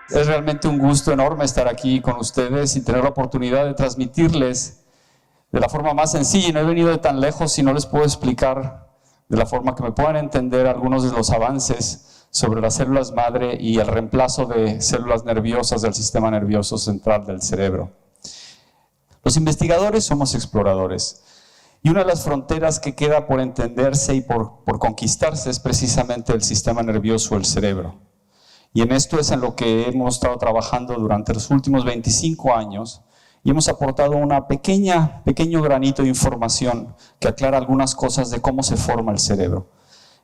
Es realmente un gusto enorme estar aquí con ustedes y tener la oportunidad de transmitirles de la forma más sencilla. Y no he venido de tan lejos y no les puedo explicar de la forma que me puedan entender algunos de los avances sobre las células madre y el reemplazo de células nerviosas del sistema nervioso central del cerebro. Los investigadores somos exploradores. Y una de las fronteras que queda por entenderse y por conquistarse es precisamente el sistema nervioso, el cerebro. Y en esto es en lo que hemos estado trabajando durante los últimos 25 años y hemos aportado una pequeño granito de información que aclara algunas cosas de cómo se forma el cerebro.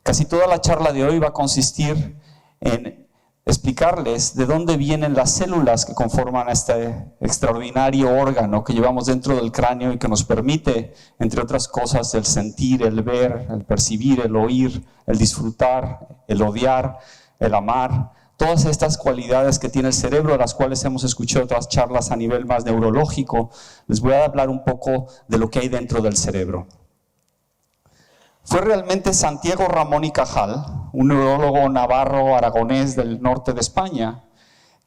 Casi toda la charla de hoy va a consistir en explicarles de dónde vienen las células que conforman este extraordinario órgano que llevamos dentro del cráneo y que nos permite, entre otras cosas, el sentir, el ver, el percibir, el oír, el disfrutar, el odiar, el amar. Todas estas cualidades que tiene el cerebro, de las cuales hemos escuchado otras charlas a nivel más neurológico, les voy a hablar un poco de lo que hay dentro del cerebro. Fue realmente Santiago Ramón y Cajal, un neurólogo navarro aragonés del norte de España,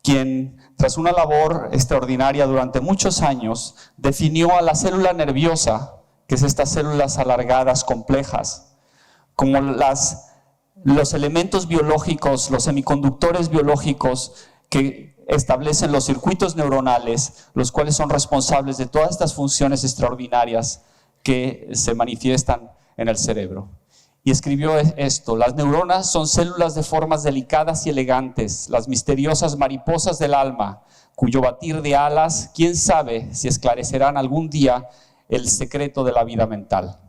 quien, tras una labor extraordinaria durante muchos años, definió a la célula nerviosa, que es estas células alargadas complejas, como los elementos biológicos, los semiconductores biológicos que establecen los circuitos neuronales, los cuales son responsables de todas estas funciones extraordinarias que se manifiestan en el cerebro. Y escribió esto: las neuronas son células de formas delicadas y elegantes, las misteriosas mariposas del alma, cuyo batir de alas, quién sabe si esclarecerán algún día el secreto de la vida mental.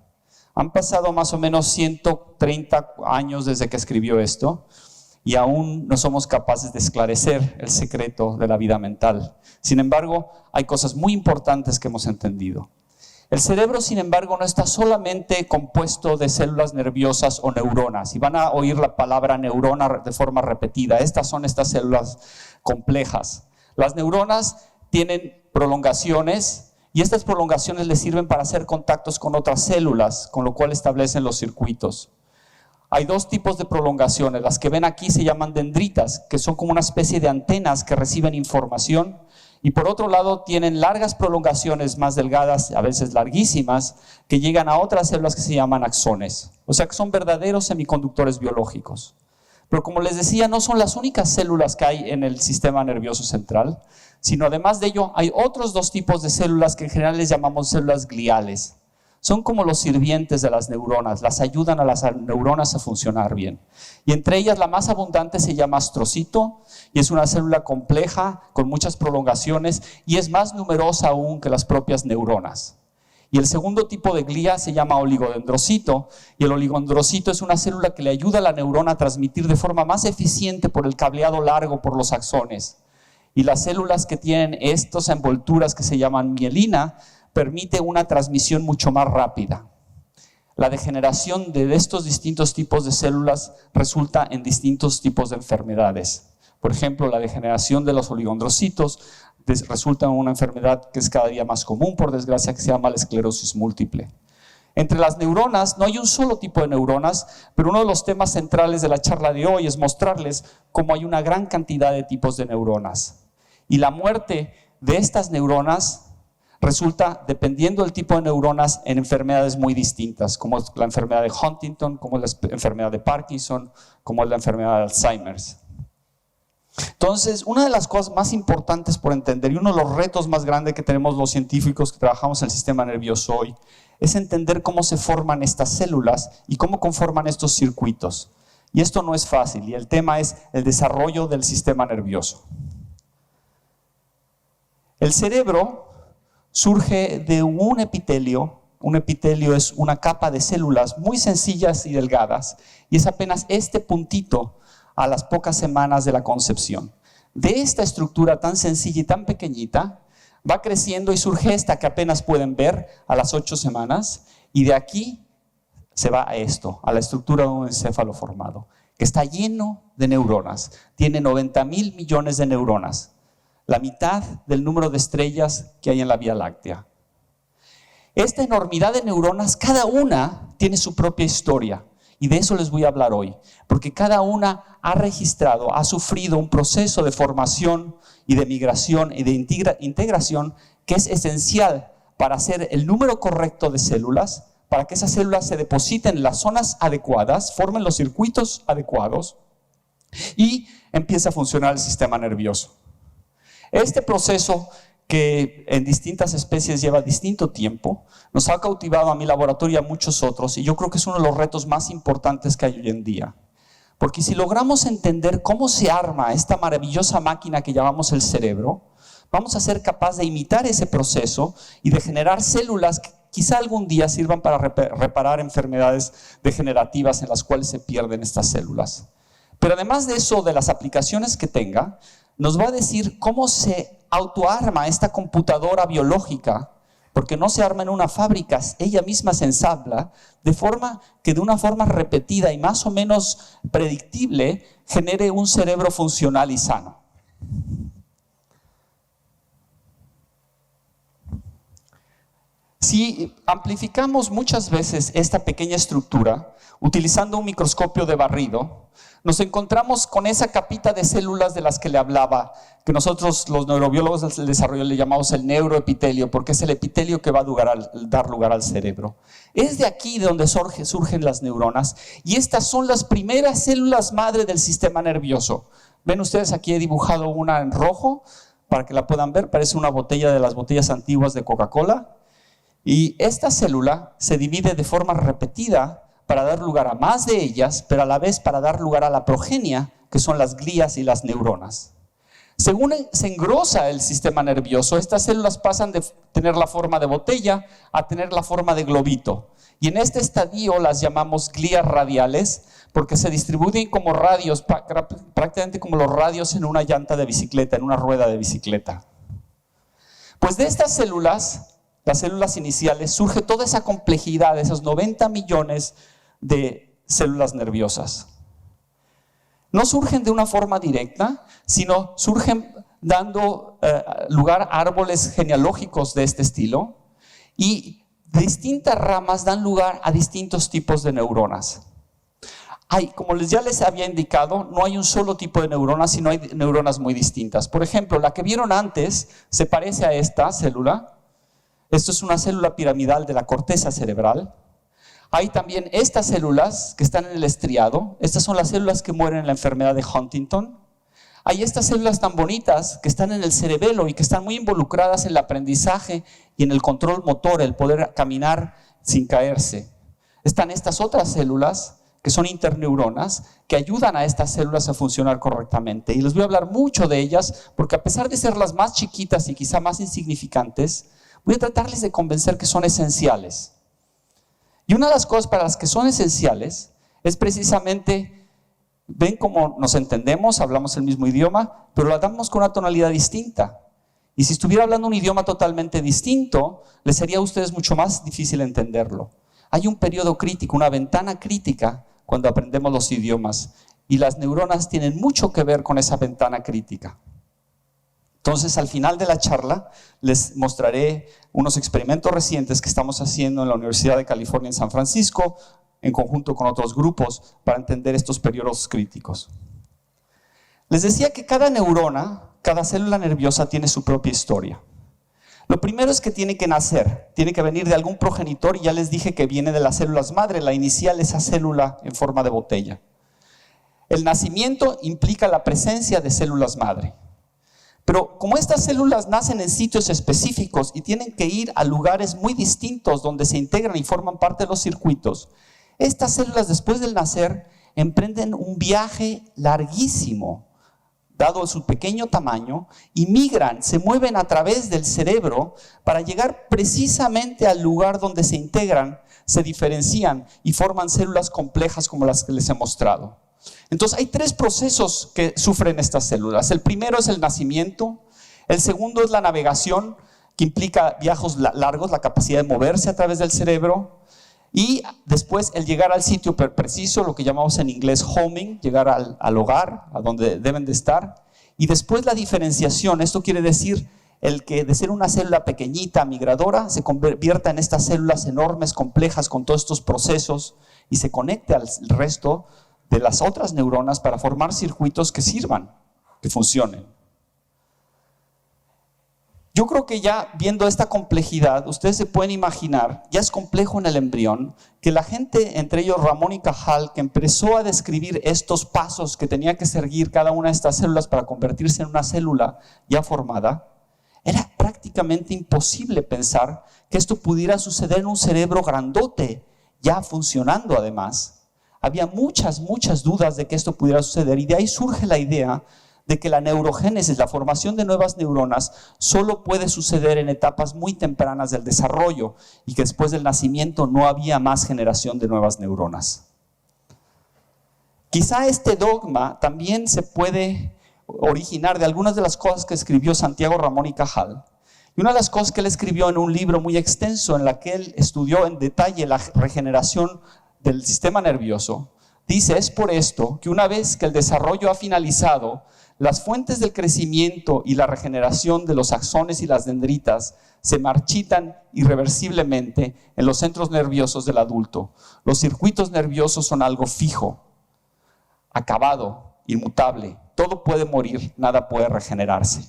Han pasado más o menos 130 años desde que escribió esto y aún no somos capaces de esclarecer el secreto de la vida mental. Sin embargo, hay cosas muy importantes que hemos entendido. El cerebro, sin embargo, no está solamente compuesto de células nerviosas o neuronas. Y van a oír la palabra neurona de forma repetida. Estas son estas células complejas. Las neuronas tienen prolongaciones y estas prolongaciones les sirven para hacer contactos con otras células, con lo cual establecen los circuitos. Hay dos tipos de prolongaciones. Las que ven aquí se llaman dendritas, que son como una especie de antenas que reciben información. Y por otro lado tienen largas prolongaciones más delgadas, a veces larguísimas, que llegan a otras células que se llaman axones. O sea que son verdaderos semiconductores biológicos. Pero como les decía, no son las únicas células que hay en el sistema nervioso central, sino además de ello hay otros dos tipos de células que en general les llamamos células gliales. Son como los sirvientes de las neuronas, las ayudan a las neuronas a funcionar bien. Y entre ellas la más abundante se llama astrocito y es una célula compleja con muchas prolongaciones y es más numerosa aún que las propias neuronas. Y el segundo tipo de glía se llama oligodendrocito y el oligodendrocito es una célula que le ayuda a la neurona a transmitir de forma más eficiente por el cableado largo por los axones. Y las células que tienen estas envolturas que se llaman mielina permite una transmisión mucho más rápida. La degeneración de estos distintos tipos de células resulta en distintos tipos de enfermedades. Por ejemplo, la degeneración de los oligodendrocitos resulta en una enfermedad que es cada día más común, por desgracia, que se llama la esclerosis múltiple. Entre las neuronas no hay un solo tipo de neuronas, pero uno de los temas centrales de la charla de hoy es mostrarles cómo hay una gran cantidad de tipos de neuronas. Y la muerte de estas neuronas resulta, dependiendo del tipo de neuronas, en enfermedades muy distintas, como es la enfermedad de Huntington, como es la enfermedad de Parkinson, como es la enfermedad de Alzheimer. Entonces, una de las cosas más importantes por entender y uno de los retos más grandes que tenemos los científicos que trabajamos en el sistema nervioso hoy es entender cómo se forman estas células y cómo conforman estos circuitos. Y esto no es fácil, y el tema es el desarrollo del sistema nervioso. El cerebro surge de un epitelio. Un epitelio es una capa de células muy sencillas y delgadas, y es apenas este puntito a las pocas semanas de la concepción. De esta estructura tan sencilla y tan pequeñita, va creciendo y surge esta que apenas pueden ver a las 8 semanas, y de aquí se va a esto, a la estructura de un encéfalo formado, que está lleno de neuronas. Tiene 90,000 millones de neuronas, la mitad del número de estrellas que hay en la Vía Láctea. Esta enormidad de neuronas, cada una tiene su propia historia. y de eso les voy a hablar hoy, porque cada una ha registrado, ha sufrido un proceso de formación y de migración y de integración que es esencial para hacer el número correcto de células, para que esas células se depositen en las zonas adecuadas, formen los circuitos adecuados y empiece a funcionar el sistema nervioso. Este proceso, que en distintas especies lleva distinto tiempo, nos ha cautivado a mi laboratorio y a muchos otros, y yo creo que es uno de los retos más importantes que hay hoy en día. Porque si logramos entender cómo se arma esta maravillosa máquina que llamamos el cerebro, vamos a ser capaces de imitar ese proceso y de generar células que quizá algún día sirvan para reparar enfermedades degenerativas en las cuales se pierden estas células. Pero además de eso, de las aplicaciones que tenga, nos va a decir cómo se autoarma esta computadora biológica, porque no se arma en una fábrica, ella misma se ensambla, de forma que de una forma repetida y más o menos predictible genere un cerebro funcional y sano. Si amplificamos muchas veces esta pequeña estructura, utilizando un microscopio de barrido, nos encontramos con esa capita de células de las que le hablaba, que nosotros los neurobiólogos del desarrollo le llamamos el neuroepitelio, porque es el epitelio que va a dar lugar al cerebro. Es de aquí de donde surgen las neuronas, y estas son las primeras células madre del sistema nervioso. Ven ustedes, aquí he dibujado una en rojo, para que la puedan ver, parece una botella de las botellas antiguas de Coca-Cola. Y esta célula se divide de forma repetida para dar lugar a más de ellas, pero a la vez para dar lugar a la progenia, que son las glías y las neuronas. Según se engrosa el sistema nervioso, estas células pasan de tener la forma de botella a tener la forma de globito. Y en este estadio las llamamos glías radiales, porque se distribuyen como radios, prácticamente como los radios en una llanta de bicicleta, en una rueda de bicicleta. Pues de estas células, las células iniciales, surge toda esa complejidad de esos 90 millones de células nerviosas. No surgen de una forma directa, sino surgen dando lugar a árboles genealógicos de este estilo, y distintas ramas dan lugar a distintos tipos de neuronas. Como ya les había indicado, no hay un solo tipo de neuronas, sino hay neuronas muy distintas. Por ejemplo, la que vieron antes se parece a esta célula. Esto es una célula piramidal de la corteza cerebral. Hay también estas células que están en el estriado. Estas son las células que mueren en la enfermedad de Huntington. Hay estas células tan bonitas que están en el cerebelo y que están muy involucradas en el aprendizaje y en el control motor, el poder caminar sin caerse. Están estas otras células que son interneuronas, que ayudan a estas células a funcionar correctamente. Y les voy a hablar mucho de ellas, porque a pesar de ser las más chiquitas y quizá más insignificantes, voy a tratarles de convencer que son esenciales. Y una de las cosas para las que son esenciales es precisamente, ven cómo nos entendemos, hablamos el mismo idioma, pero lo hablamos con una tonalidad distinta. Y si estuviera hablando un idioma totalmente distinto, les sería a ustedes mucho más difícil entenderlo. Hay un periodo crítico, una ventana crítica cuando aprendemos los idiomas, y las neuronas tienen mucho que ver con esa ventana crítica. Entonces, al final de la charla, les mostraré unos experimentos recientes que estamos haciendo en la Universidad de California en San Francisco, en conjunto con otros grupos, para entender estos periodos críticos. Les decía que cada neurona, cada célula nerviosa tiene su propia historia. Lo primero es que tiene que nacer, tiene que venir de algún progenitor, y ya les dije que viene de las células madre, la inicial, esa célula en forma de botella. El nacimiento implica la presencia de células madre. Pero como estas células nacen en sitios específicos y tienen que ir a lugares muy distintos donde se integran y forman parte de los circuitos, estas células después del nacer emprenden un viaje larguísimo, dado su pequeño tamaño, y migran, se mueven a través del cerebro para llegar precisamente al lugar donde se integran, se diferencian y forman células complejas como las que les he mostrado. Entonces hay tres procesos que sufren estas células. El primero es el nacimiento, el segundo es la navegación, que implica viajes largos, la capacidad de moverse a través del cerebro, y después el llegar al sitio preciso, lo que llamamos en inglés homing, llegar al hogar, a donde deben de estar, y después la diferenciación. Esto quiere decir el que de ser una célula pequeñita, migradora, se convierta en estas células enormes, complejas, con todos estos procesos y se conecte al resto de las otras neuronas para formar circuitos que sirvan, que funcionen. Yo creo que ya viendo esta complejidad, ustedes se pueden imaginar, ya es complejo en el embrión, que la gente, entre ellos Ramón y Cajal, que empezó a describir estos pasos que tenía que seguir cada una de estas células para convertirse en una célula ya formada, era prácticamente imposible pensar que esto pudiera suceder en un cerebro grandote, ya funcionando además. Había muchas dudas de que esto pudiera suceder y de ahí surge la idea de que la neurogénesis, la formación de nuevas neuronas, solo puede suceder en etapas muy tempranas del desarrollo y que después del nacimiento no había más generación de nuevas neuronas. Quizá este dogma también se puede originar de algunas de las cosas que escribió Santiago Ramón y Cajal. Y una de las cosas que él escribió en un libro muy extenso en la que él estudió en detalle la regeneración del sistema nervioso, dice: es por esto que una vez que el desarrollo ha finalizado, las fuentes del crecimiento y la regeneración de los axones y las dendritas se marchitan irreversiblemente en los centros nerviosos del adulto. Los circuitos nerviosos son algo fijo, acabado, inmutable. Todo puede morir, nada puede regenerarse.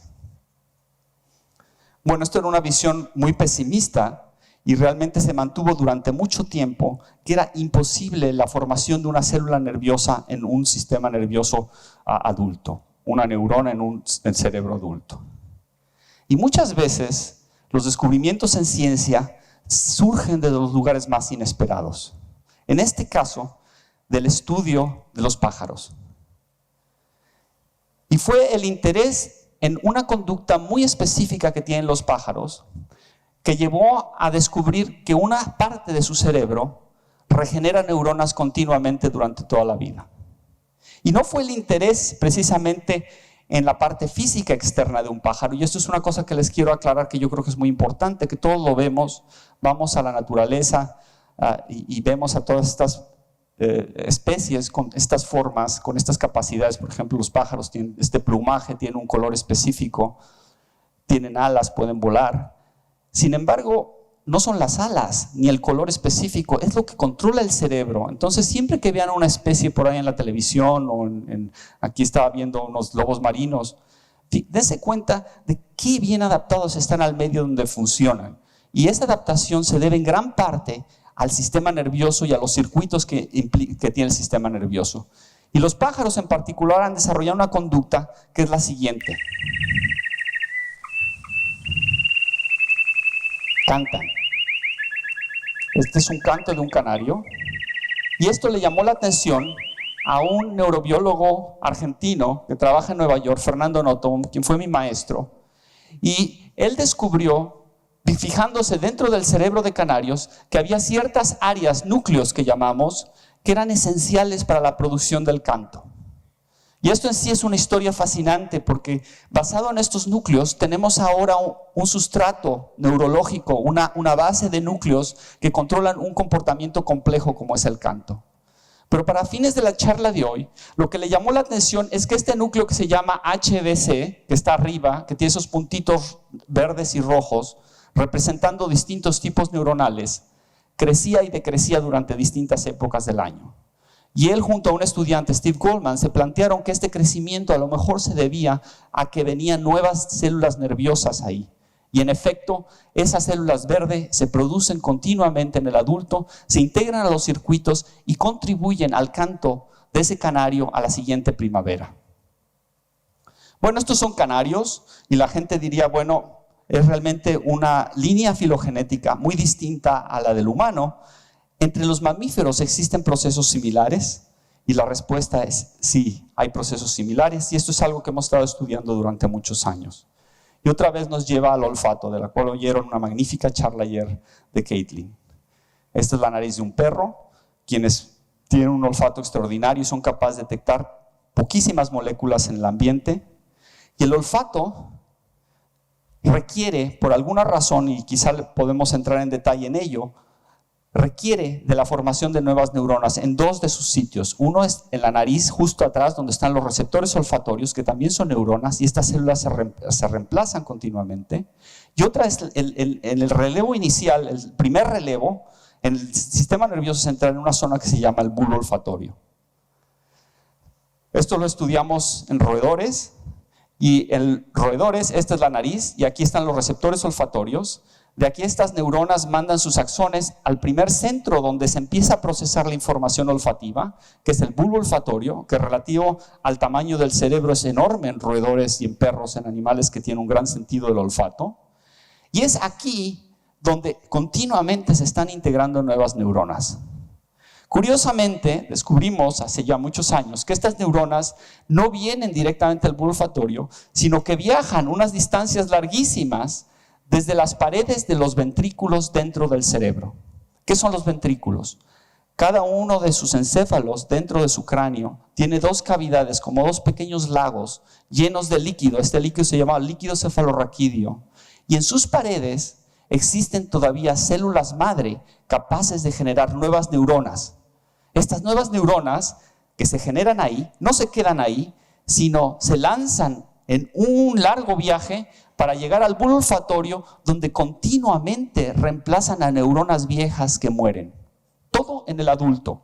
Bueno, esto era una visión muy pesimista y realmente se mantuvo durante mucho tiempo que era imposible la formación de una célula nerviosa en un sistema nervioso adulto, una neurona en un cerebro adulto. Y muchas veces los descubrimientos en ciencia surgen de los lugares más inesperados. En este caso, del estudio de los pájaros. Y fue el interés en una conducta muy específica que tienen los pájaros que llevó a descubrir que una parte de su cerebro regenera neuronas continuamente durante toda la vida. Y no fue el interés precisamente en la parte física externa de un pájaro. Y esto es una cosa que les quiero aclarar que yo creo que es muy importante, que todos lo vemos, vamos a la naturaleza y vemos a todas estas especies con estas formas, con estas capacidades. Por ejemplo, los pájaros tienen este plumaje, tienen un color específico, tienen alas, pueden volar. Sin embargo, no son las alas ni el color específico, es lo que controla el cerebro. Entonces, siempre que vean una especie por ahí en la televisión o aquí estaba viendo unos lobos marinos, dense cuenta de qué bien adaptados están al medio donde funcionan. Y esa adaptación se debe en gran parte al sistema nervioso y a los circuitos que tiene el sistema nervioso. Y los pájaros en particular han desarrollado una conducta que es la siguiente. Cantan. Este es un canto de un canario. Y esto le llamó la atención a un neurobiólogo argentino que trabaja en Nueva York, Fernando Noto, quien fue mi maestro. Y él descubrió, fijándose dentro del cerebro de canarios, que había ciertas áreas, núcleos que llamamos, que eran esenciales para la producción del canto. Y esto en sí es una historia fascinante porque basado en estos núcleos tenemos ahora un sustrato neurológico, una base de núcleos que controlan un comportamiento complejo como es el canto. Pero para fines de la charla de hoy, lo que le llamó la atención es que este núcleo que se llama HBC, que está arriba, que tiene esos puntitos verdes y rojos, representando distintos tipos neuronales, crecía y decrecía durante distintas épocas del año. Y él junto a un estudiante, Steve Goldman, se plantearon que este crecimiento a lo mejor se debía a que venían nuevas células nerviosas ahí. Y en efecto, esas células verdes se producen continuamente en el adulto, se integran a los circuitos y contribuyen al canto de ese canario a la siguiente primavera. Bueno, estos son canarios y la gente diría, bueno, es realmente una línea filogenética muy distinta a la del humano. ¿Entre los mamíferos existen procesos similares? Y la respuesta es sí, hay procesos similares y esto es algo que hemos estado estudiando durante muchos años. Y otra vez nos lleva al olfato, de la cual oyeron una magnífica charla ayer de Caitlin. Esta es la nariz de un perro, quienes tienen un olfato extraordinario y son capaces de detectar poquísimas moléculas en el ambiente. Y el olfato requiere, por alguna razón, y quizá podemos entrar en detalle en ello, requiere de la formación de nuevas neuronas en dos de sus sitios. Uno es en la nariz, justo atrás, donde están los receptores olfatorios, que también son neuronas, y estas células se reemplazan continuamente. Y otra es en el relevo inicial, el primer relevo, en el sistema nervioso central, en una zona que se llama el bulbo olfatorio. Esto lo estudiamos en roedores, y en roedores, esta es la nariz, y aquí están los receptores olfatorios. De aquí estas neuronas mandan sus axones al primer centro donde se empieza a procesar la información olfativa, que es el bulbo olfatorio, que relativo al tamaño del cerebro es enorme en roedores y en perros, en animales que tienen un gran sentido del olfato. Y es aquí donde continuamente se están integrando nuevas neuronas. Curiosamente, descubrimos hace ya muchos años que estas neuronas no vienen directamente del bulbo olfatorio, sino que viajan unas distancias larguísimas desde las paredes de los ventrículos dentro del cerebro. ¿Qué son los ventrículos? Cada uno de sus encéfalos dentro de su cráneo tiene dos cavidades, como dos pequeños lagos llenos de líquido. Este líquido se llama líquido cefalorraquídeo. Y en sus paredes existen todavía células madre capaces de generar nuevas neuronas. Estas nuevas neuronas que se generan ahí, no se quedan ahí, sino se lanzan en un largo viaje para llegar al bulbo olfatorio, donde continuamente reemplazan a neuronas viejas que mueren. Todo en el adulto.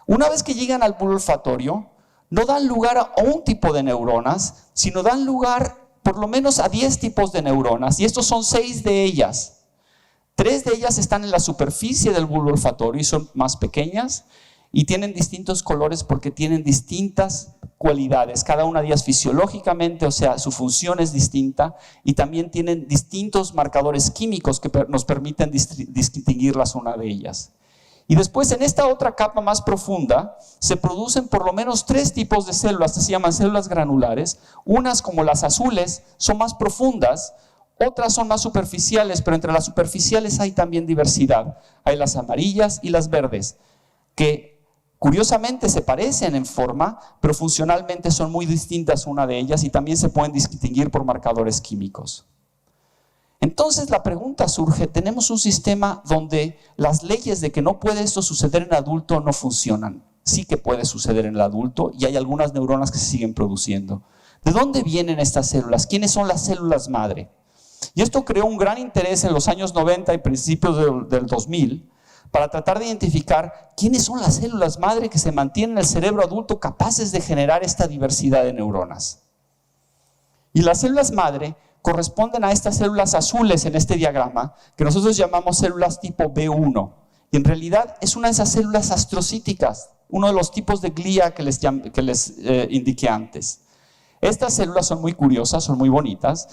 Una vez que llegan al bulbo olfatorio, no dan lugar a un tipo de neuronas, sino dan lugar por lo menos a 10 tipos de neuronas, y estos son 6 de ellas. 3 de ellas están en la superficie del bulbo olfatorio y son más pequeñas, y tienen distintos colores porque tienen distintas cualidades. Cada una de ellas fisiológicamente, o sea, su función es distinta, y también tienen distintos marcadores químicos que nos permiten distinguirlas una de ellas. Y después, en esta otra capa más profunda, se producen por lo menos 3 tipos de células que se llaman células granulares. Unas, como las azules, son más profundas, otras son más superficiales, pero entre las superficiales hay también diversidad. Hay las amarillas y las verdes, que curiosamente se parecen en forma, pero funcionalmente son muy distintas una de ellas, y también se pueden distinguir por marcadores químicos. Entonces la pregunta surge: tenemos un sistema donde las leyes de que no puede esto suceder en adulto no funcionan. Sí que puede suceder en el adulto, y hay algunas neuronas que se siguen produciendo. ¿De dónde vienen estas células? ¿Quiénes son las células madre? Y esto creó un gran interés en los años 90 y principios del 2000 para tratar de identificar quiénes son las células madre que se mantienen en el cerebro adulto capaces de generar esta diversidad de neuronas. Y las células madre corresponden a estas células azules en este diagrama, que nosotros llamamos células tipo B1. Y en realidad es una de esas células astrocíticas, uno de los tipos de glía que les indiqué antes. Estas células son muy curiosas, son muy bonitas,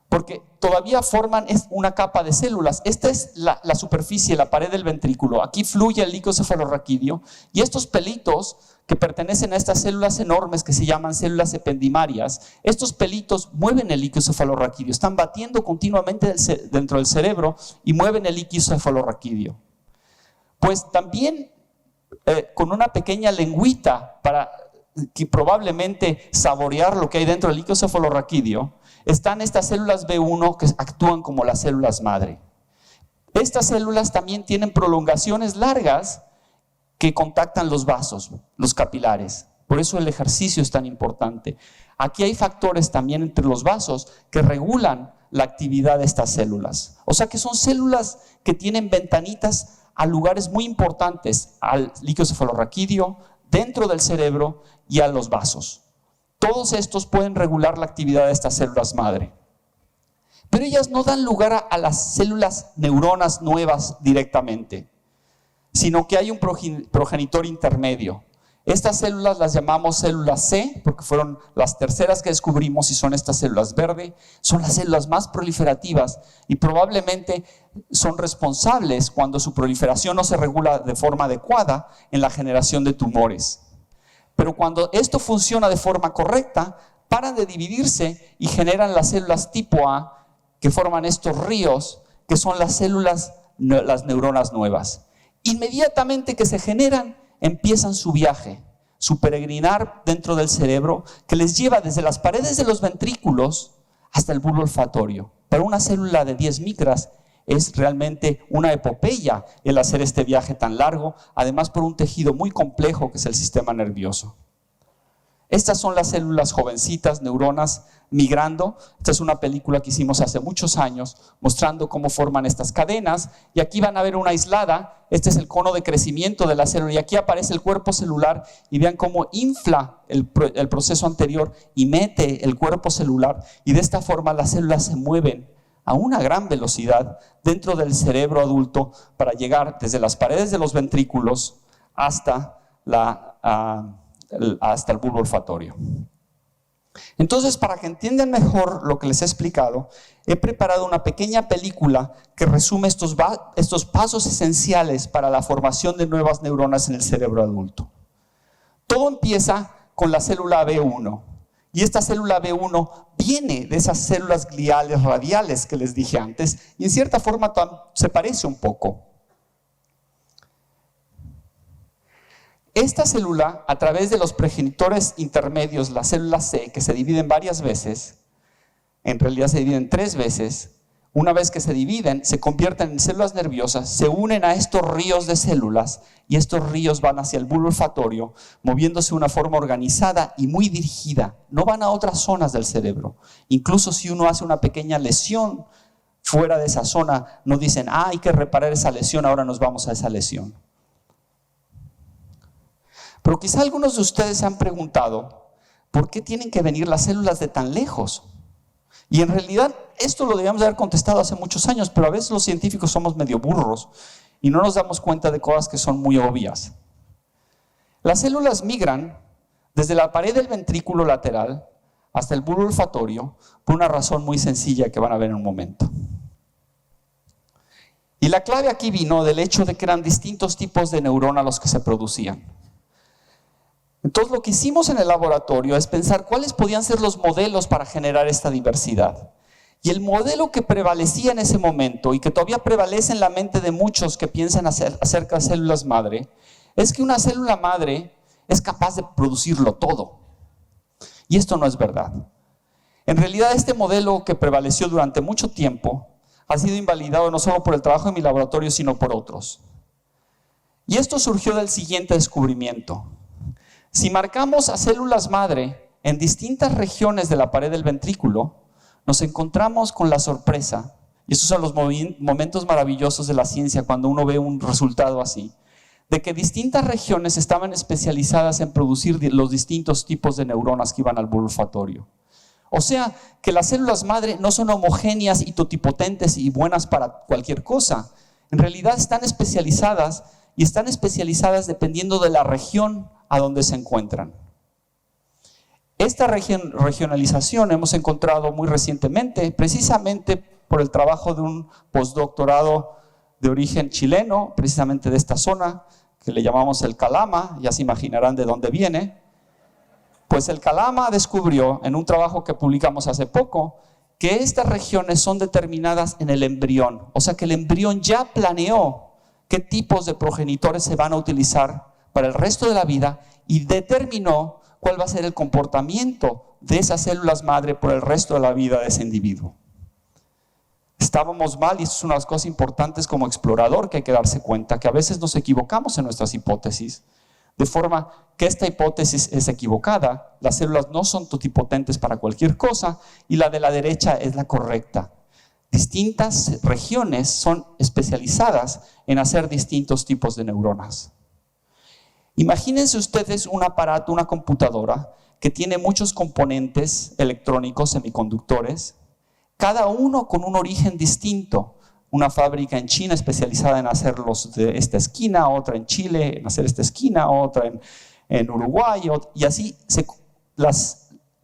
porque todavía forman una capa de células. Esta es la superficie, la pared del ventrículo. Aquí fluye el líquido cefalorraquídeo, y estos pelitos que pertenecen a estas células enormes que se llaman células ependimarias, estos pelitos mueven el líquido cefalorraquídeo, están batiendo continuamente dentro del cerebro y mueven el líquido cefalorraquídeo. Pues también con una pequeña lengüita para que probablemente saborear lo que hay dentro del líquido cefalorraquídeo, están estas células B1 que actúan como las células madre. Estas células también tienen prolongaciones largas que contactan los vasos, los capilares. Por eso el ejercicio es tan importante. Aquí hay factores también entre los vasos que regulan la actividad de estas células. O sea que son células que tienen ventanitas a lugares muy importantes, al líquido cefalorraquídeo, dentro del cerebro y a los vasos. Todos estos pueden regular la actividad de estas células madre. Pero ellas no dan lugar a las células neuronas nuevas directamente, sino que hay un progenitor intermedio. Estas células las llamamos células C, porque fueron las terceras que descubrimos, y son estas células verde. Son las células más proliferativas y probablemente son responsables, cuando su proliferación no se regula de forma adecuada, en la generación de tumores. Pero cuando esto funciona de forma correcta, paran de dividirse y generan las células tipo A, que forman estos ríos, que son las neuronas nuevas. Inmediatamente que se generan, empiezan su viaje, su peregrinar dentro del cerebro, que les lleva desde las paredes de los ventrículos hasta el bulbo olfatorio. Para una célula de 10 micras, es realmente una epopeya el hacer este viaje tan largo, además por un tejido muy complejo que es el sistema nervioso. Estas son las células jovencitas, neuronas, migrando. Esta es una película que hicimos hace muchos años mostrando cómo forman estas cadenas. Y aquí van a ver una aislada. Este es el cono de crecimiento de la célula. Y aquí aparece el cuerpo celular. Y vean cómo infla el proceso anterior y mete el cuerpo celular. Y de esta forma las células se mueven a una gran velocidad dentro del cerebro adulto para llegar desde las paredes de los ventrículos hasta el bulbo olfatorio. Entonces, para que entiendan mejor lo que les he explicado, he preparado una pequeña película que resume estos pasos esenciales para la formación de nuevas neuronas en el cerebro adulto. Todo empieza con la célula B1, y esta célula B1 viene de esas células gliales radiales que les dije antes, y en cierta forma se parece un poco. Esta célula, a través de los progenitores intermedios, la célula C, que se dividen varias veces, en realidad se dividen 3 veces, una vez que se dividen, se convierten en células nerviosas, se unen a estos ríos de células y estos ríos van hacia el bulbo olfatorio, moviéndose de una forma organizada y muy dirigida. No van a otras zonas del cerebro. Incluso si uno hace una pequeña lesión fuera de esa zona, no dicen, hay que reparar esa lesión, ahora nos vamos a esa lesión. Pero quizá algunos de ustedes se han preguntado, ¿por qué tienen que venir las células de tan lejos? Y en realidad esto lo debíamos haber contestado hace muchos años, pero a veces los científicos somos medio burros y no nos damos cuenta de cosas que son muy obvias. Las células migran desde la pared del ventrículo lateral hasta el bulbo olfatorio por una razón muy sencilla que van a ver en un momento. Y la clave aquí vino del hecho de que eran distintos tipos de neuronas los que se producían. Entonces lo que hicimos en el laboratorio es pensar cuáles podían ser los modelos para generar esta diversidad. Y el modelo que prevalecía en ese momento y que todavía prevalece en la mente de muchos que piensan acerca de células madre, es que una célula madre es capaz de producirlo todo. Y esto no es verdad. En realidad este modelo que prevaleció durante mucho tiempo ha sido invalidado no solo por el trabajo de mi laboratorio, sino por otros. Y esto surgió del siguiente descubrimiento. Si marcamos a células madre en distintas regiones de la pared del ventrículo, nos encontramos con la sorpresa, y esos son los momentos maravillosos de la ciencia cuando uno ve un resultado así, de que distintas regiones estaban especializadas en producir los distintos tipos de neuronas que iban al bulbo olfatorio. O sea, que las células madre no son homogéneas y totipotentes y buenas para cualquier cosa. En realidad están especializadas, y están especializadas dependiendo de la región a donde se encuentran. Esta regionalización hemos encontrado muy recientemente, precisamente por el trabajo de un postdoctorado de origen chileno, precisamente de esta zona, que le llamamos el Calama, ya se imaginarán de dónde viene. Pues el Calama descubrió, en un trabajo que publicamos hace poco, que estas regiones son determinadas en el embrión. O sea que el embrión ya planeó qué tipos de progenitores se van a utilizar para el resto de la vida y determinó cuál va a ser el comportamiento de esas células madre por el resto de la vida de ese individuo. Estábamos mal, y esto es una de las cosas importantes como explorador que hay que darse cuenta, que a veces nos equivocamos en nuestras hipótesis, de forma que esta hipótesis es equivocada, las células no son totipotentes para cualquier cosa y la de la derecha es la correcta. Distintas regiones son especializadas en hacer distintos tipos de neuronas. Imagínense ustedes un aparato, una computadora, que tiene muchos componentes electrónicos, semiconductores, cada uno con un origen distinto. Una fábrica en China especializada en hacerlos de esta esquina, otra en Chile en hacer esta esquina, otra en Uruguay, y así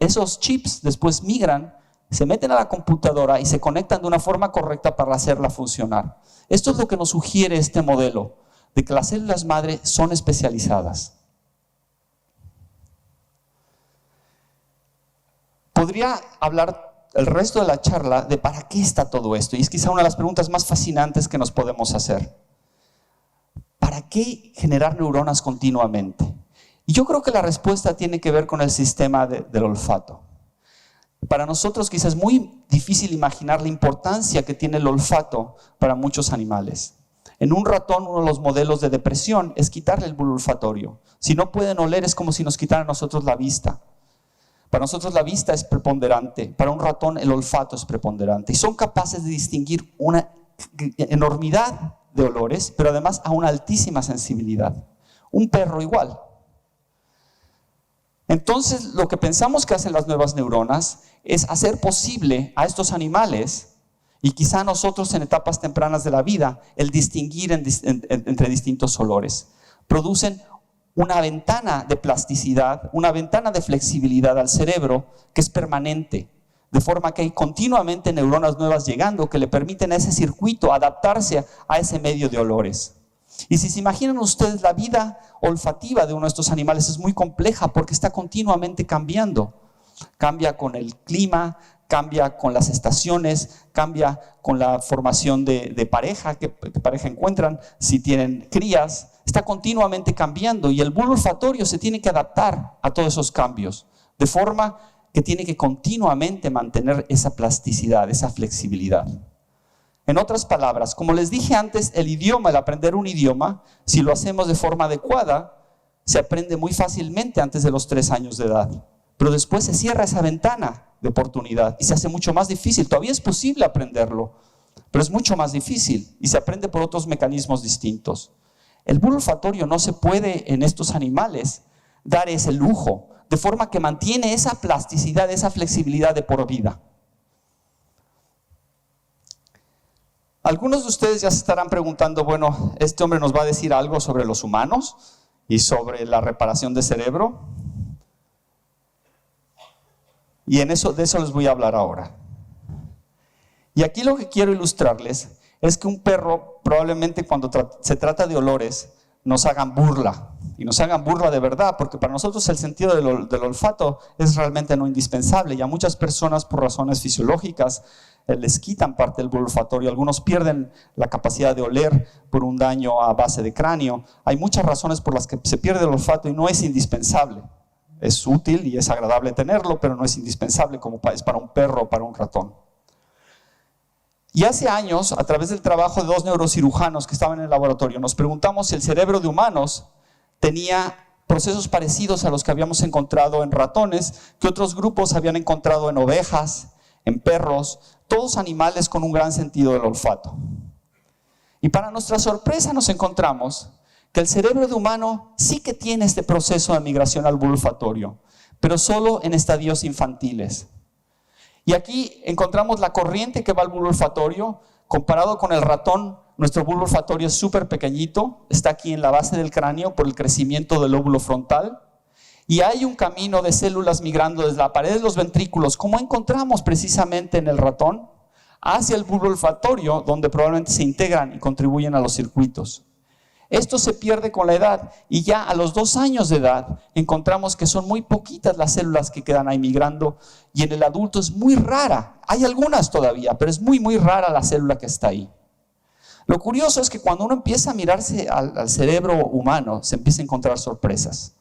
esos chips después migran, se meten a la computadora y se conectan de una forma correcta para hacerla funcionar. Esto es lo que nos sugiere este modelo, de que las células madre son especializadas. Podría hablar el resto de la charla de para qué está todo esto, y es quizá una de las preguntas más fascinantes que nos podemos hacer. ¿Para qué generar neuronas continuamente? Y yo creo que la respuesta tiene que ver con el sistema del olfato. Para nosotros quizás es muy difícil imaginar la importancia que tiene el olfato para muchos animales. En un ratón, uno de los modelos de depresión es quitarle el bulbo olfatorio. Si no pueden oler, es como si nos quitaran a nosotros la vista. Para nosotros la vista es preponderante, para un ratón el olfato es preponderante. Y son capaces de distinguir una enormidad de olores, pero además a una altísima sensibilidad. Un perro igual. Entonces, lo que pensamos que hacen las nuevas neuronas es hacer posible a estos animales, y quizá a nosotros en etapas tempranas de la vida, el distinguir entre distintos olores. Producen una ventana de plasticidad, una ventana de flexibilidad al cerebro que es permanente, de forma que hay continuamente neuronas nuevas llegando que le permiten a ese circuito adaptarse a ese medio de olores. Y si se imaginan ustedes, la vida olfativa de uno de estos animales es muy compleja porque está continuamente cambiando. Cambia con el clima, cambia con las estaciones, cambia con la formación de pareja, qué pareja encuentran, si tienen crías. Está continuamente cambiando y el bulbo olfatorio se tiene que adaptar a todos esos cambios, de forma que tiene que continuamente mantener esa plasticidad, esa flexibilidad. En otras palabras, como les dije antes, el aprender un idioma, si lo hacemos de forma adecuada, se aprende muy fácilmente antes de los 3 años de edad. Pero después se cierra esa ventana de oportunidad y se hace mucho más difícil. Todavía es posible aprenderlo, pero es mucho más difícil y se aprende por otros mecanismos distintos. El bulbo olfatorio no se puede en estos animales dar ese lujo, de forma que mantiene esa plasticidad, esa flexibilidad de por vida. Algunos de ustedes ya se estarán preguntando, bueno, ¿este hombre nos va a decir algo sobre los humanos y sobre la reparación de cerebro? Y de eso les voy a hablar ahora. Y aquí lo que quiero ilustrarles es que un perro, probablemente cuando se trata de olores, nos hagan burla. Y nos hagan burla de verdad, porque para nosotros el sentido del olfato es realmente no indispensable. Y a muchas personas, por razones fisiológicas, les quitan parte del bulbo olfatorio. Algunos pierden la capacidad de oler por un daño a base de cráneo. Hay muchas razones por las que se pierde el olfato y no es indispensable. Es útil y es agradable tenerlo, pero no es indispensable como es para un perro o para un ratón. Y hace años, a través del trabajo de 2 neurocirujanos que estaban en el laboratorio, nos preguntamos si el cerebro de humanos tenía procesos parecidos a los que habíamos encontrado en ratones, que otros grupos habían encontrado en ovejas, en perros, todos animales con un gran sentido del olfato. Y para nuestra sorpresa nos encontramos que el cerebro de humano sí que tiene este proceso de migración al bulbo olfatorio, pero solo en estadios infantiles. Y aquí encontramos la corriente que va al bulbo olfatorio. Comparado con el ratón, nuestro bulbo olfatorio es súper pequeñito, está aquí en la base del cráneo por el crecimiento del lóbulo frontal. Y hay un camino de células migrando desde la pared de los ventrículos, como encontramos precisamente en el ratón, hacia el bulbo olfatorio, donde probablemente se integran y contribuyen a los circuitos. Esto se pierde con la edad y ya a los 2 años de edad encontramos que son muy poquitas las células que quedan ahí migrando y en el adulto es muy rara. Hay algunas todavía, pero es muy, muy rara la célula que está ahí. Lo curioso es que cuando uno empieza a mirarse al cerebro humano, se empieza a encontrar sorpresas.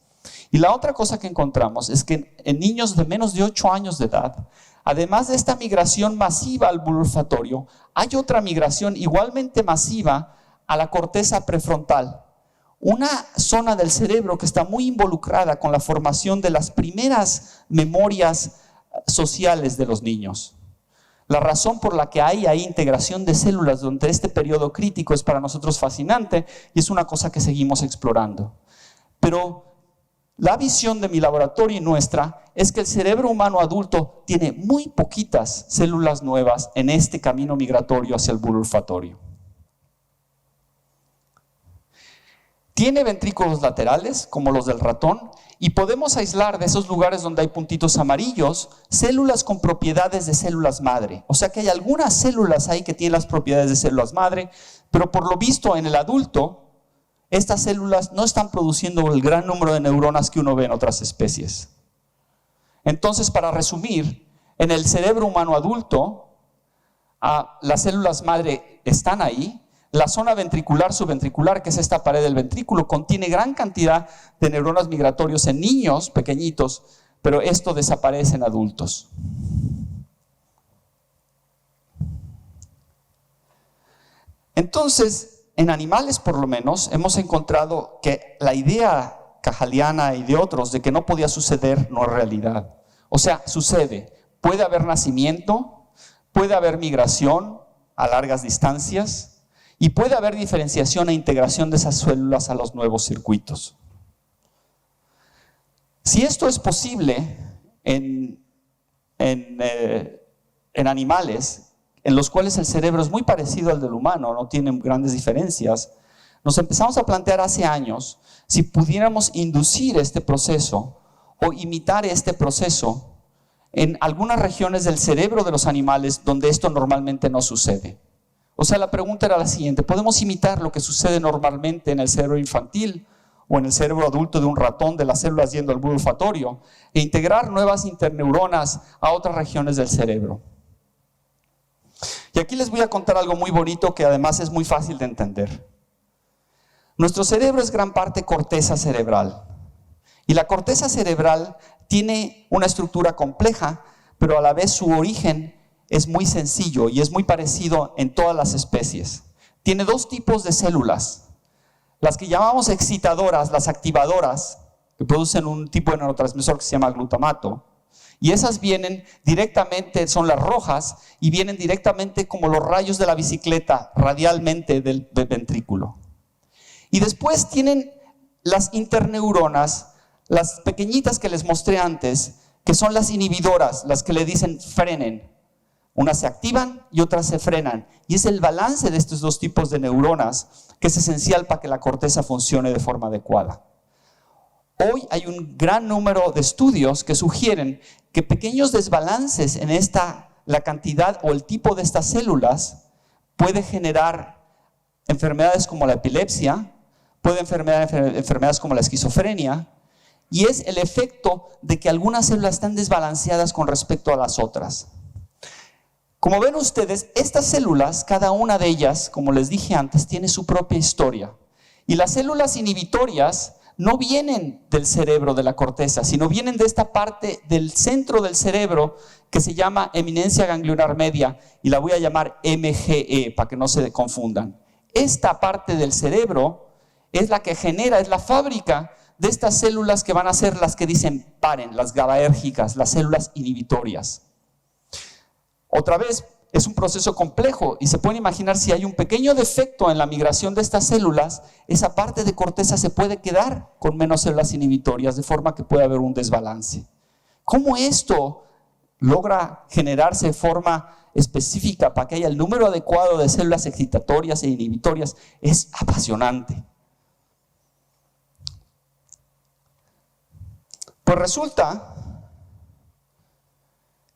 Y la otra cosa que encontramos es que en niños de menos de 8 años de edad, además de esta migración masiva al bulbo olfatorio, hay otra migración igualmente masiva a la corteza prefrontal, una zona del cerebro que está muy involucrada con la formación de las primeras memorias sociales de los niños. La razón por la que hay ahí integración de células durante este periodo crítico es para nosotros fascinante y es una cosa que seguimos explorando. Pero la visión de mi laboratorio y nuestra es que el cerebro humano adulto tiene muy poquitas células nuevas en este camino migratorio hacia el bulbo olfatorio. Tiene ventrículos laterales, como los del ratón, y podemos aislar de esos lugares donde hay puntitos amarillos, células con propiedades de células madre. O sea que hay algunas células ahí que tienen las propiedades de células madre, pero por lo visto en el adulto, estas células no están produciendo el gran número de neuronas que uno ve en otras especies. Entonces, para resumir, en el cerebro humano adulto, las células madre están ahí. La zona ventricular subventricular, que es esta pared del ventrículo, contiene gran cantidad de neuronas migratorios en niños pequeñitos, pero esto desaparece en adultos. Entonces, en animales por lo menos, hemos encontrado que la idea cajaliana y de otros de que no podía suceder no es realidad. O sea, sucede. Puede haber nacimiento, puede haber migración a largas distancias y puede haber diferenciación e integración de esas células a los nuevos circuitos. Si esto es posible en animales en los cuales el cerebro es muy parecido al del humano, no tienen grandes diferencias, nos empezamos a plantear hace años si pudiéramos inducir este proceso o imitar este proceso en algunas regiones del cerebro de los animales donde esto normalmente no sucede. O sea, la pregunta era la siguiente: ¿podemos imitar lo que sucede normalmente en el cerebro infantil o en el cerebro adulto de un ratón, de las células yendo al bulbo olfatorio, e integrar nuevas interneuronas a otras regiones del cerebro? Y aquí les voy a contar algo muy bonito que además es muy fácil de entender. Nuestro cerebro es gran parte corteza cerebral. Y la corteza cerebral tiene una estructura compleja, pero a la vez su origen es muy sencillo y es muy parecido en todas las especies. Tiene dos tipos de células. Las que llamamos excitadoras, las activadoras, que producen un tipo de neurotransmisor que se llama glutamato. Y esas vienen directamente, son las rojas, y vienen directamente como los rayos de la bicicleta, radialmente del ventrículo. Y después tienen las interneuronas, las pequeñitas que les mostré antes, que son las inhibidoras, las que le dicen frenen. Unas se activan y otras se frenan. Y es el balance de estos dos tipos de neuronas que es esencial para que la corteza funcione de forma adecuada. Hoy hay un gran número de estudios que sugieren que pequeños desbalances en la cantidad o el tipo de estas células puede generar enfermedades como la epilepsia, puede enfermedades como la esquizofrenia, y es el efecto de que algunas células están desbalanceadas con respecto a las otras. Como ven ustedes, estas células, cada una de ellas, como les dije antes, tiene su propia historia. Y las células inhibitorias no vienen del cerebro, de la corteza, sino vienen de esta parte del centro del cerebro que se llama eminencia ganglionar media, y la voy a llamar MGE para que no se confundan. Esta parte del cerebro es la que genera, es la fábrica de estas células que van a ser las que dicen paren, las GABAérgicas, las células inhibitorias. Otra vez, es un proceso complejo y se pueden imaginar si hay un pequeño defecto en la migración de estas células, esa parte de corteza se puede quedar con menos células inhibitorias, de forma que puede haber un desbalance. ¿Cómo esto logra generarse de forma específica para que haya el número adecuado de células excitatorias e inhibitorias? Es apasionante. Pues resulta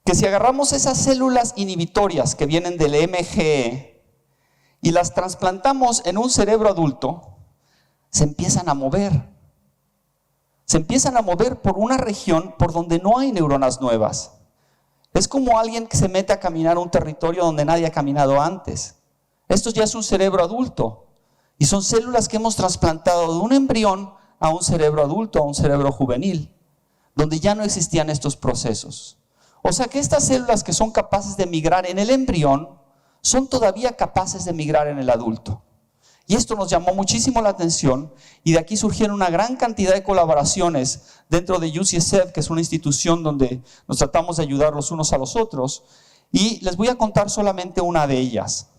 que si agarramos esas células inhibitorias que vienen del MGE y las trasplantamos en un cerebro adulto, se empiezan a mover. Se empiezan a mover por una región por donde no hay neuronas nuevas. Es como alguien que se mete a caminar a un territorio donde nadie ha caminado antes. Esto ya es un cerebro adulto y son células que hemos trasplantado de un embrión a un cerebro adulto, a un cerebro juvenil, donde ya no existían estos procesos. O sea que estas células que son capaces de migrar en el embrión son todavía capaces de migrar en el adulto. Y esto nos llamó muchísimo la atención y de aquí surgieron una gran cantidad de colaboraciones dentro de UCSF, que es una institución donde nos tratamos de ayudar los unos a los otros. Y les voy a contar solamente una de ellas.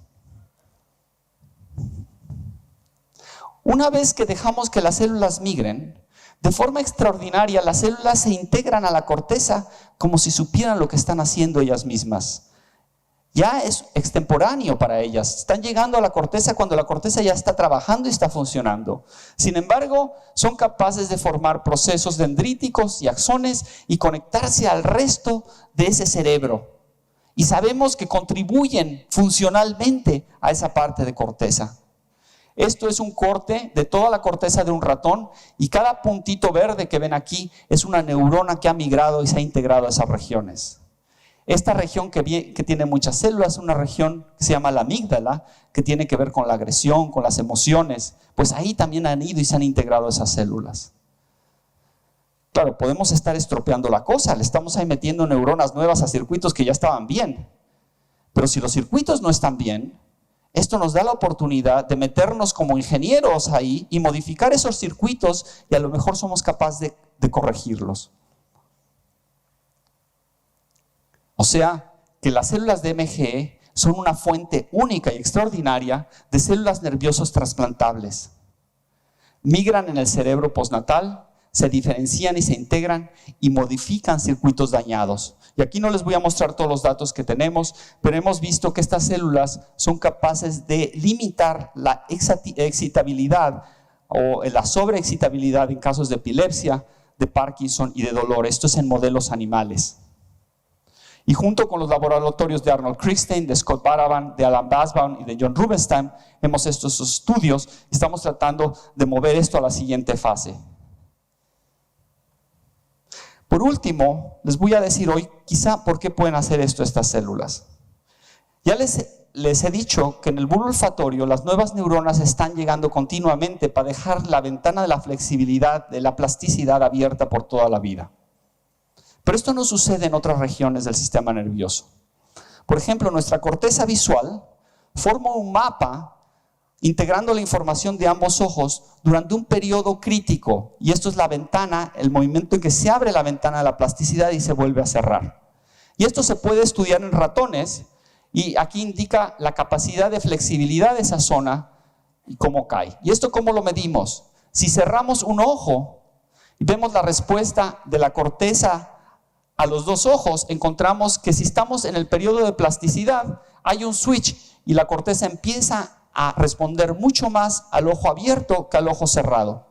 Una vez que dejamos que las células migren, de forma extraordinaria, las células se integran a la corteza como si supieran lo que están haciendo ellas mismas. Ya es extemporáneo para ellas. Están llegando a la corteza cuando la corteza ya está trabajando y está funcionando. Sin embargo, son capaces de formar procesos dendríticos y axones y conectarse al resto de ese cerebro. Y sabemos que contribuyen funcionalmente a esa parte de corteza. Esto es un corte de toda la corteza de un ratón y cada puntito verde que ven aquí es una neurona que ha migrado y se ha integrado a esas regiones. Esta región que tiene muchas células es una región que se llama la amígdala, que tiene que ver con la agresión, con las emociones. Pues ahí también han ido y se han integrado esas células. Claro, podemos estar estropeando la cosa, le estamos ahí metiendo neuronas nuevas a circuitos que ya estaban bien. Pero si los circuitos no están bien, Esto nos da la oportunidad de meternos como ingenieros ahí y modificar esos circuitos, y a lo mejor somos capaces de corregirlos. O sea, que las células de MGE son una fuente única y extraordinaria de células nerviosas trasplantables. Migran en el cerebro postnatal, se diferencian y se integran y modifican circuitos dañados. Y aquí no les voy a mostrar todos los datos que tenemos, pero hemos visto que estas células son capaces de limitar la excitabilidad o la sobreexcitabilidad en casos de epilepsia, de Parkinson y de dolor. Esto es en modelos animales. Y junto con los laboratorios de Arnold Krickstein, de Scott Baraban, de Alan Basbaum y de John Rubinstein, hemos hecho estos estudios y estamos tratando de mover esto a la siguiente fase. Por último, les voy a decir hoy quizá por qué pueden hacer esto estas células. Ya les he dicho que en el bulbo olfatorio las nuevas neuronas están llegando continuamente para dejar la ventana de la flexibilidad, de la plasticidad abierta por toda la vida. Pero esto no sucede en otras regiones del sistema nervioso. Por ejemplo, nuestra corteza visual forma un mapa integrando la información de ambos ojos durante un periodo crítico. Y esto es la ventana, el movimiento en que se abre la ventana de la plasticidad y se vuelve a cerrar. Y esto se puede estudiar en ratones, y aquí indica la capacidad de flexibilidad de esa zona y cómo cae. ¿Y esto cómo lo medimos? Si cerramos un ojo y vemos la respuesta de la corteza a los dos ojos, encontramos que si estamos en el periodo de plasticidad, hay un switch y la corteza empieza a responder mucho más al ojo abierto que al ojo cerrado.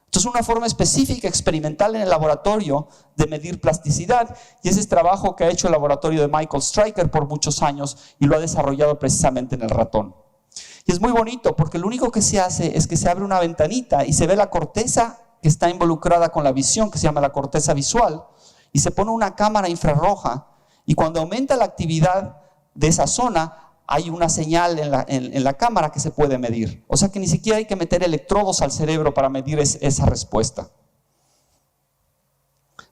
Esto es una forma específica experimental en el laboratorio de medir plasticidad, y ese es trabajo que ha hecho el laboratorio de Michael Stryker por muchos años y lo ha desarrollado precisamente en el ratón. Y es muy bonito porque lo único que se hace es que se abre una ventanita y se ve la corteza que está involucrada con la visión, que se llama la corteza visual, y se pone una cámara infrarroja, y cuando aumenta la actividad de esa zona, hay una señal en la cámara que se puede medir. O sea que ni siquiera hay que meter electrodos al cerebro para medir esa respuesta.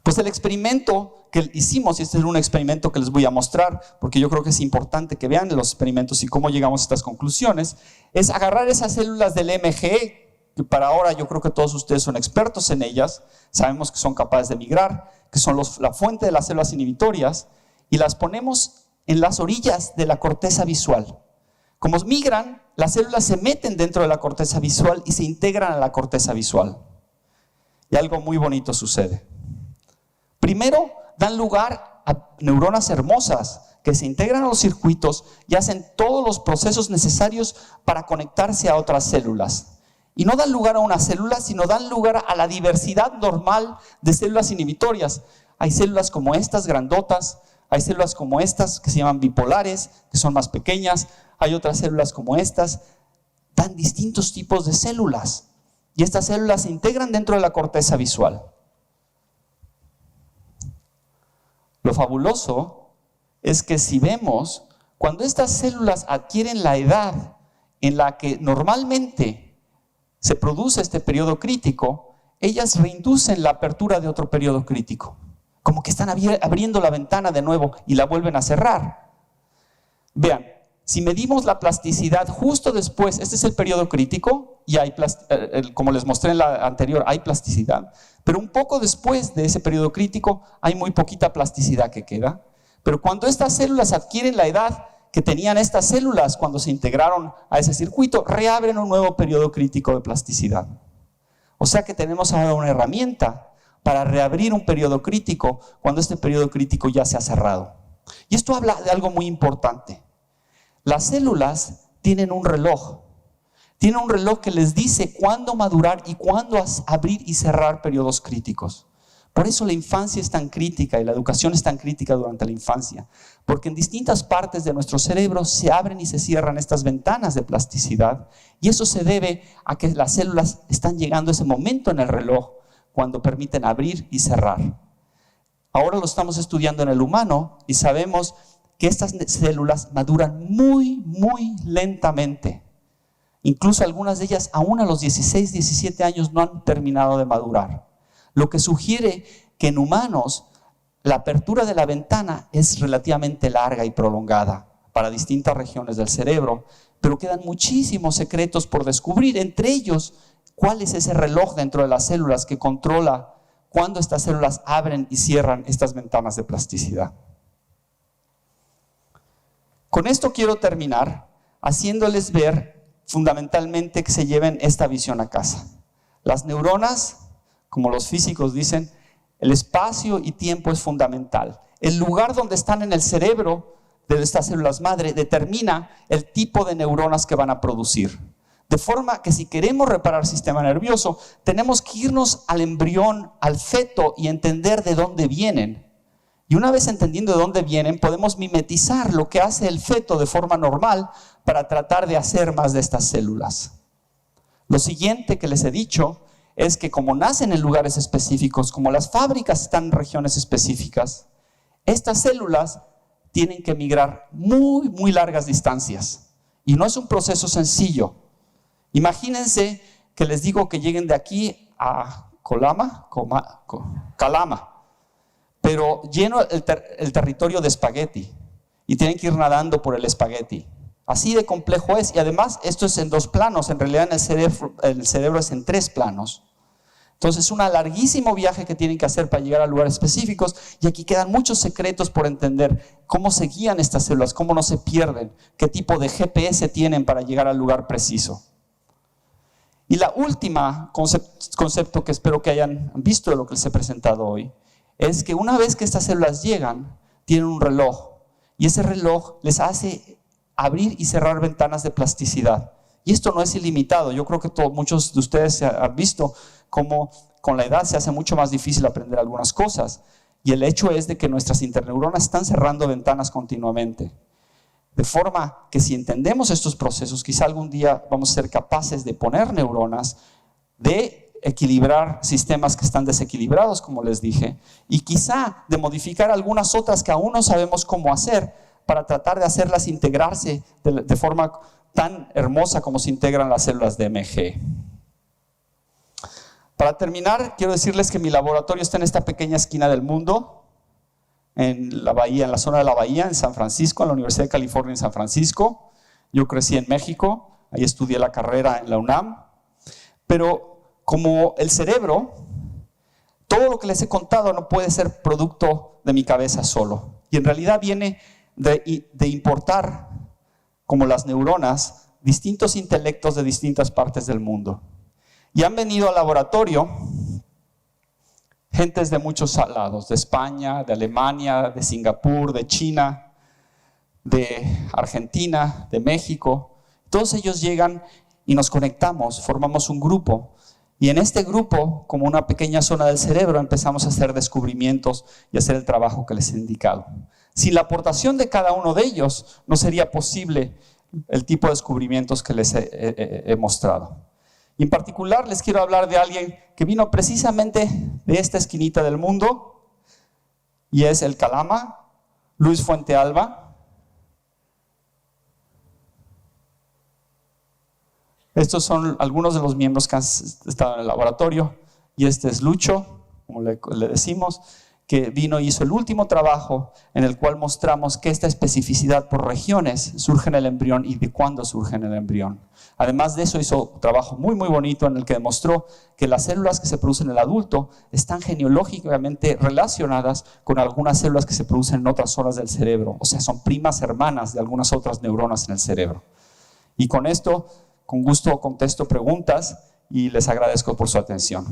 Pues el experimento que hicimos, y este es un experimento que les voy a mostrar, porque yo creo que es importante que vean los experimentos y cómo llegamos a estas conclusiones, es agarrar esas células del MGE, que para ahora yo creo que todos ustedes son expertos en ellas, sabemos que son capaces de migrar, que son la fuente de las células inhibitorias, y las ponemos en las orillas de la corteza visual. Como migran, las células se meten dentro de la corteza visual y se integran a la corteza visual. Y algo muy bonito sucede. Primero, dan lugar a neuronas hermosas que se integran a los circuitos y hacen todos los procesos necesarios para conectarse a otras células. Y no dan lugar a una célula, sino dan lugar a la diversidad normal de células inhibitorias. Hay células como estas, grandotas. Hay células como estas que se llaman bipolares, que son más pequeñas. Hay otras células como estas. Dan distintos tipos de células. Y estas células se integran dentro de la corteza visual. Lo fabuloso es que si vemos, cuando estas células adquieren la edad en la que normalmente se produce este periodo crítico, ellas reinducen la apertura de otro periodo crítico. Como que están abriendo la ventana de nuevo y la vuelven a cerrar. Vean, si medimos la plasticidad justo después, este es el periodo crítico y hay como les mostré en la anterior, hay plasticidad. Pero un poco después de ese periodo crítico hay muy poquita plasticidad que queda. Pero cuando estas células adquieren la edad que tenían estas células cuando se integraron a ese circuito, reabren un nuevo periodo crítico de plasticidad. O sea que tenemos ahora una herramienta para reabrir un periodo crítico cuando este periodo crítico ya se ha cerrado. Y esto habla de algo muy importante. Las células tienen un reloj. Tienen un reloj que les dice cuándo madurar y cuándo abrir y cerrar periodos críticos. Por eso la infancia es tan crítica y la educación es tan crítica durante la infancia. Porque en distintas partes de nuestro cerebro se abren y se cierran estas ventanas de plasticidad. Y eso se debe a que las células están llegando a ese momento en el reloj cuando permiten abrir y cerrar. Ahora lo estamos estudiando en el humano y sabemos que estas células maduran muy, muy lentamente. Incluso algunas de ellas aún a los 16, 17 años no han terminado de madurar. Lo que sugiere que en humanos la apertura de la ventana es relativamente larga y prolongada para distintas regiones del cerebro, pero quedan muchísimos secretos por descubrir, entre ellos, cuál es ese reloj dentro de las células que controla cuándo estas células abren y cierran estas ventanas de plasticidad. Con esto quiero terminar haciéndoles ver fundamentalmente que se lleven esta visión a casa. Las neuronas, como los físicos dicen, el espacio y tiempo es fundamental. El lugar donde están en el cerebro de estas células madre determina el tipo de neuronas que van a producir. De forma que si queremos reparar el sistema nervioso, tenemos que irnos al embrión, al feto y entender de dónde vienen. Y una vez entendiendo de dónde vienen, podemos mimetizar lo que hace el feto de forma normal para tratar de hacer más de estas células. Lo siguiente que les he dicho es que como nacen en lugares específicos, como las fábricas están en regiones específicas, estas células tienen que migrar muy, muy largas distancias. Y no es un proceso sencillo. Imagínense que les digo que lleguen de aquí a Calama, pero lleno el territorio de espagueti y tienen que ir nadando por el espagueti. Así de complejo es, y además esto es en 2 planos, en realidad el cerebro es en 3 planos. Entonces es un larguísimo viaje que tienen que hacer para llegar a lugares específicos, y aquí quedan muchos secretos por entender cómo se guían estas células, cómo no se pierden, qué tipo de GPS tienen para llegar al lugar preciso. Y la última concepto que espero que hayan visto de lo que les he presentado hoy, es que una vez que estas células llegan, tienen un reloj, y ese reloj les hace abrir y cerrar ventanas de plasticidad. Y esto no es ilimitado. Yo creo que muchos de ustedes han visto cómo con la edad se hace mucho más difícil aprender algunas cosas. Y el hecho es de que nuestras interneuronas están cerrando ventanas continuamente. De forma que si entendemos estos procesos, quizá algún día vamos a ser capaces de poner neuronas, de equilibrar sistemas que están desequilibrados, como les dije, y quizá de modificar algunas otras que aún no sabemos cómo hacer para tratar de hacerlas integrarse de forma tan hermosa como se integran las células de MG. Para terminar, quiero decirles que mi laboratorio está en esta pequeña esquina del mundo, en la bahía, en la zona de la bahía, en San Francisco, en la Universidad de California en San Francisco. Yo crecí en México, ahí estudié la carrera en la UNAM, pero como el cerebro, todo lo que les he contado no puede ser producto de mi cabeza solo, y en realidad viene de importar, como las neuronas, distintos intelectos de distintas partes del mundo. Y han venido al laboratorio gentes de muchos lados, de España, de Alemania, de Singapur, de China, de Argentina, de México. Todos ellos llegan y nos conectamos, formamos un grupo. Y en este grupo, como una pequeña zona del cerebro, empezamos a hacer descubrimientos y a hacer el trabajo que les he indicado. Sin la aportación de cada uno de ellos, no sería posible el tipo de descubrimientos que les he mostrado. Y en particular les quiero hablar de alguien que vino precisamente de esta esquinita del mundo, y es el Calama, Luis Fuentealba. Estos son algunos de los miembros que han estado en el laboratorio, y este es Lucho, como le decimos, que vino y hizo el último trabajo en el cual mostramos que esta especificidad por regiones surge en el embrión y de cuándo surge en el embrión. Además de eso hizo un trabajo muy muy bonito en el que demostró que las células que se producen en el adulto están genealógicamente relacionadas con algunas células que se producen en otras zonas del cerebro, o sea, son primas hermanas de algunas otras neuronas en el cerebro. Y con esto, con gusto contesto preguntas y les agradezco por su atención.